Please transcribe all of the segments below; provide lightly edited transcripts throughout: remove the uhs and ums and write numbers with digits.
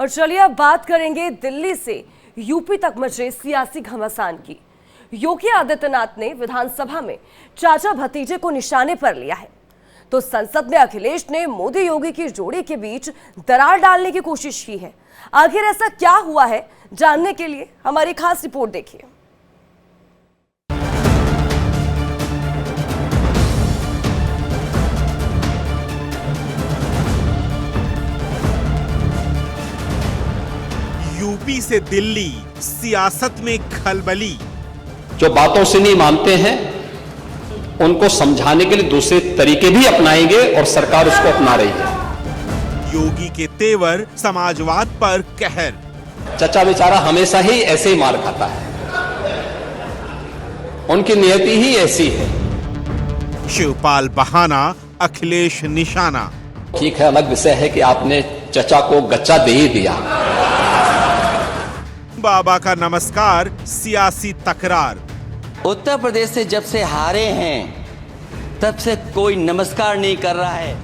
और चलिए अब बात करेंगे दिल्ली से यूपी तक मचे सियासी घमासान की। योगी आदित्यनाथ ने विधानसभा में चाचा भतीजे को निशाने पर लिया है, तो संसद में अखिलेश ने मोदी योगी की जोड़ी के बीच दरार डालने की कोशिश की है। आखिर ऐसा क्या हुआ है, जानने के लिए हमारी खास रिपोर्ट देखिए। यूपी से दिल्ली, सियासत में खलबली। जो बातों से नहीं मानते हैं उनको समझाने के लिए दूसरे तरीके भी अपनाएंगे और सरकार उसको अपना रही है। योगी के तेवर समाजवाद पर कहर। चचा बेचारा हमेशा ही ऐसे ही मार खाता है, उनकी नियति ही ऐसी है। शिवपाल बहाना, अखिलेश निशाना। ठीक है, अलग विषय है कि आपने चचा को गच्चा दे ही दिया। बाबा का नमस्कार, सियासी तकरार। उत्तर प्रदेश से जब से हारे हैं तब से कोई नमस्कार नहीं कर रहा है।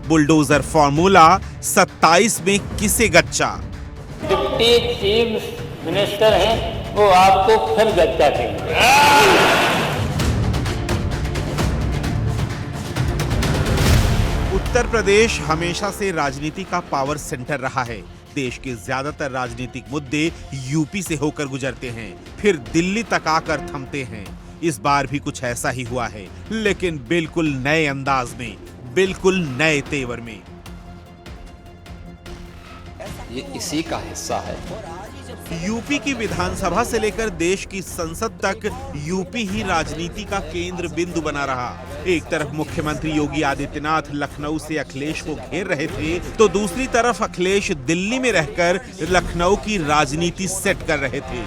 बुलडोजर फॉर्मूला, 27 में किसे गच्चा। डिप्टी चीफ मिनिस्टर हैं, वो आपको फिर गच्चा देंगे। उत्तर प्रदेश हमेशा से राजनीति का पावर सेंटर रहा है। देश के ज्यादातर राजनीतिक मुद्दे यूपी से होकर गुजरते हैं, फिर दिल्ली तक आकर थमते हैं। इस बार भी कुछ ऐसा ही हुआ है, लेकिन बिल्कुल नए अंदाज में, बिल्कुल नए तेवर में। ये इसी का हिस्सा है। यूपी की विधानसभा से लेकर देश की संसद तक यूपी ही राजनीति का केंद्र बिंदु बना रहा। एक तरफ मुख्यमंत्री योगी आदित्यनाथ लखनऊ से अखिलेश को घेर रहे थे, तो दूसरी तरफ अखिलेश दिल्ली में रहकर लखनऊ की राजनीति सेट कर रहे थे।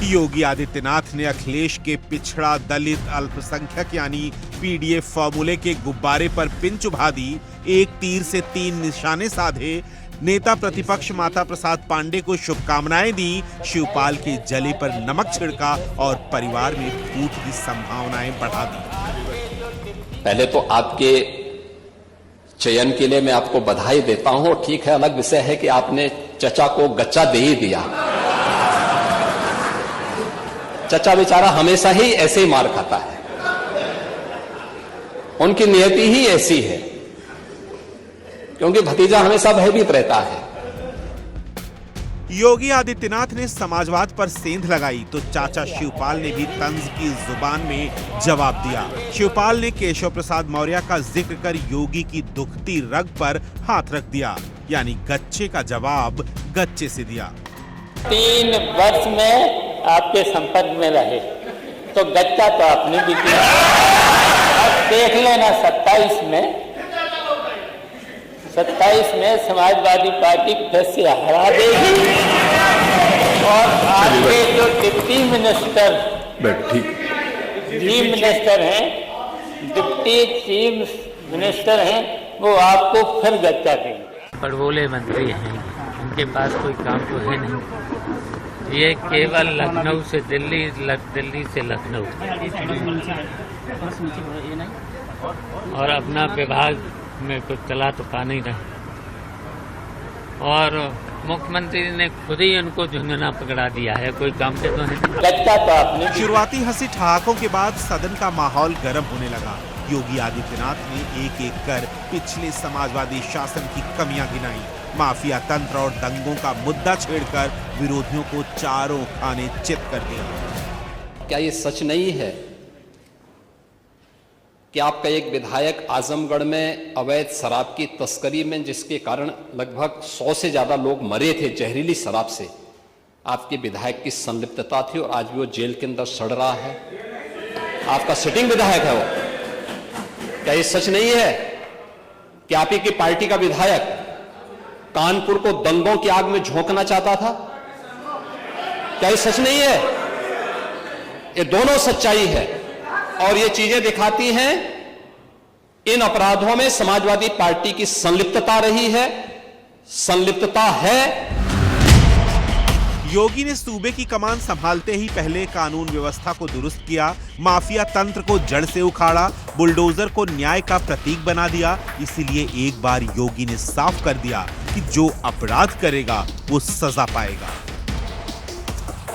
योगी आदित्यनाथ ने अखिलेश के पिछड़ा, दलित, अल्पसंख्यक यानी पीडीएफ फॉर्मूले के गुब्बारे पर पिन चुभा दी। एक तीर से 3 निशाने साधे। नेता प्रतिपक्ष माता प्रसाद पांडे को शुभकामनाएं दी, शिवपाल के जले पर नमक छिड़का और परिवार में फूट की संभावनाएं बढ़ा दी। पहले तो आपके चयन के लिए मैं आपको बधाई देता हूं। ठीक है, अलग विषय है कि आपने चचा को गच्चा दे ही दिया। चचा बेचारा हमेशा ही ऐसे ही मार खाता है, उनकी नियति ही ऐसी है, क्योंकि भतीजा हमेशा भयभीत रहता है। योगी आदित्यनाथ ने समाजवाद पर सेंध लगाई, तो चाचा शिवपाल ने भी तंज की जुबान में जवाब दिया। शिवपाल ने केशव प्रसाद मौर्य का जिक्र कर योगी की दुखती रग पर हाथ रख दिया, यानी गच्चे का जवाब गच्चे से दिया। 3 वर्ष में आपके संपर्क में रहे तो गच्चा तो आपने भी दिया। अब देख लेना 27 में समाजवादी पार्टी फिर से हरा देगी और आपके जो deputy minister deputy chief minister हैं, वो आपको फिर गच्चा देंगे। बड़बोले मंत्री हैं, उनके पास कोई काम तो है नहीं। ये केवल लखनऊ से दिल्ली, दिल्ली से लखनऊ और अपना विभाग में कुछ चला तो पा नहीं रहे। और मुख्यमंत्री ने खुद ही उनको झुंझुना पकड़ा दिया है, कोई काम से तो नहीं। शुरुआती हंसी ठहाकों के बाद सदन का माहौल गर्म होने लगा। योगी आदित्यनाथ ने एक एक कर पिछले समाजवादी शासन की कमियां गिनाई। माफिया तंत्र और दंगों का मुद्दा छेड़कर विरोधियों को चारों खाने चित कर दिया। क्या ये सच नहीं है कि आपका एक विधायक आजमगढ़ में अवैध शराब की तस्करी में, जिसके कारण लगभग 100 से ज्यादा लोग मरे थे जहरीली शराब से, आपके विधायक की संलिप्तता थी और आज भी वो जेल के अंदर सड़ रहा है? आपका सिटिंग विधायक है वो। क्या ये सच नहीं है कि आप ही की पार्टी का विधायक कानपुर को दंगों की आग में झोंकना चाहता था? क्या ये सच नहीं है? ये दोनों सच्चाई है और ये चीजें दिखाती हैं इन अपराधों में समाजवादी पार्टी की संलिप्तता रही है, संलिप्तता है। योगी ने सूबे की कमान संभालते ही पहले कानून व्यवस्था को दुरुस्त किया, माफिया तंत्र को जड़ से उखाड़ा, बुलडोजर को न्याय का प्रतीक बना दिया। इसीलिए एक बार योगी ने साफ कर दिया कि जो अपराध करेगा वो सजा पाएगा।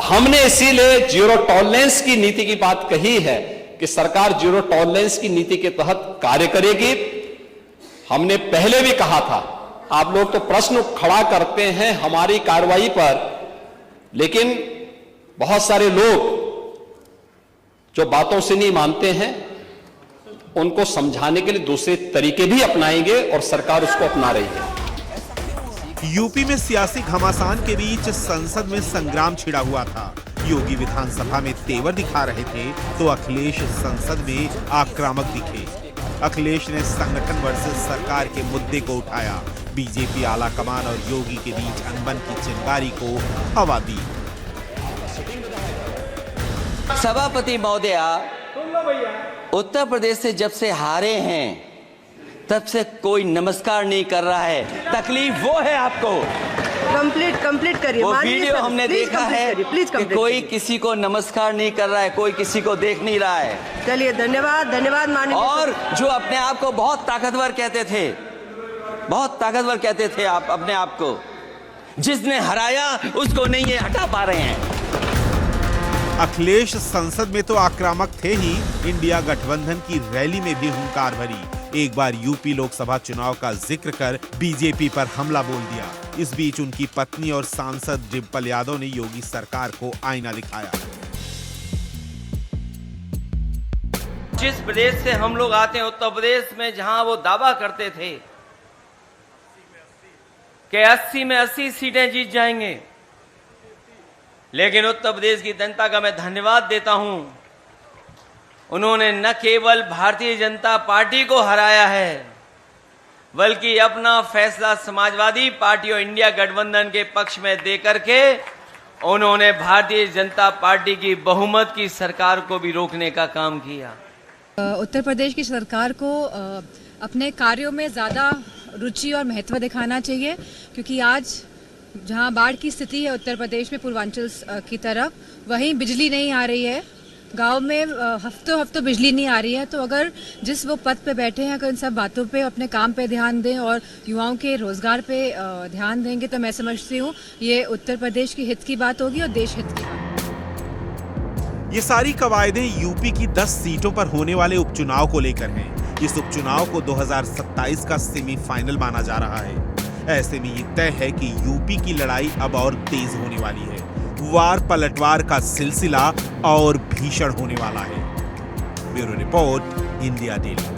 हमने इसीलिए जीरो टॉलरेंस की नीति की बात कही है कि सरकार जीरो टॉलरेंस की नीति के तहत कार्य करेगी। हमने पहले भी कहा था, आप लोग तो प्रश्न खड़ा करते हैं हमारी कार्रवाई पर, लेकिन बहुत सारे लोग जो बातों से नहीं मानते हैं उनको समझाने के लिए दूसरे तरीके भी अपनाएंगे और सरकार उसको अपना रही है। यूपी में सियासी घमासान के बीच संसद में संग्राम छिड़ा हुआ था। योगी विधानसभा में तेवर दिखा रहे थे तो अखिलेश संसद में आक्रामक दिखे। अखिलेश ने संगठन वर्सेस सरकार के मुद्दे को उठाया। बीजेपी आला कमान और योगी के बीच अनबन की चिंगारी को हवा दी। सभापति महोदया, उत्तर प्रदेश से जब से हारे हैं तब से कोई नमस्कार नहीं कर रहा है। तकलीफ वो है आपको। कंप्लीट करिए। वो वीडियो हमने देखा है कि कोई किसी को नमस्कार नहीं कर रहा है, कोई किसी को देख नहीं रहा है। चलिए, धन्यवाद माननीय। और जो अपने आप को बहुत ताकतवर कहते थे, बहुत ताकतवर कहते थे आप अपने आप को, जिसने हराया उसको नहीं ये हटा पा रहे हैं। अखिलेश संसद में तो आक्रामक थे ही, इंडिया गठबंधन की रैली में भी हुंकार भरी। एक बार यूपी लोकसभा चुनाव का जिक्र कर बीजेपी पर हमला बोल दिया। इस बीच उनकी पत्नी और सांसद डिम्पल यादव ने योगी सरकार को आईना दिखाया। जिस प्रदेश से हम लोग आते हैं, उत्तर प्रदेश में, जहां वो दावा करते थे कि 80 में 80 सीटें जीत जाएंगे, लेकिन उत्तर प्रदेश की जनता का मैं धन्यवाद देता हूं, उन्होंने न केवल भारतीय जनता पार्टी को हराया है, बल्कि अपना फैसला समाजवादी पार्टी और इंडिया गठबंधन के पक्ष में देकर के उन्होंने भारतीय जनता पार्टी की बहुमत की सरकार को भी रोकने का काम किया। उत्तर प्रदेश की सरकार को अपने कार्यों में ज़्यादा रुचि और महत्व दिखाना चाहिए, क्योंकि आज जहां बाढ़ की स्थिति है उत्तर प्रदेश में पूर्वांचल की तरफ, वहीं बिजली नहीं आ रही है, गांव में हफ्तों बिजली नहीं आ रही है। तो अगर जिस वो पद पे बैठे हैं, अगर इन सब बातों पे, अपने काम पे ध्यान दें और युवाओं के रोजगार पे ध्यान देंगे, तो मैं समझती हूँ ये उत्तर प्रदेश की हित की बात होगी और देश हित की बात। ये सारी कवायदें यूपी की 10 सीटों पर होने वाले उपचुनाव को लेकर हैं। इस उपचुनाव को 2027 का सेमीफाइनल माना जा रहा है। ऐसे में ये तय है कि यूपी की लड़ाई अब और तेज होने वाली है। वार पलटवार का सिलसिला और भीषण होने वाला है। Bureau report, India daily.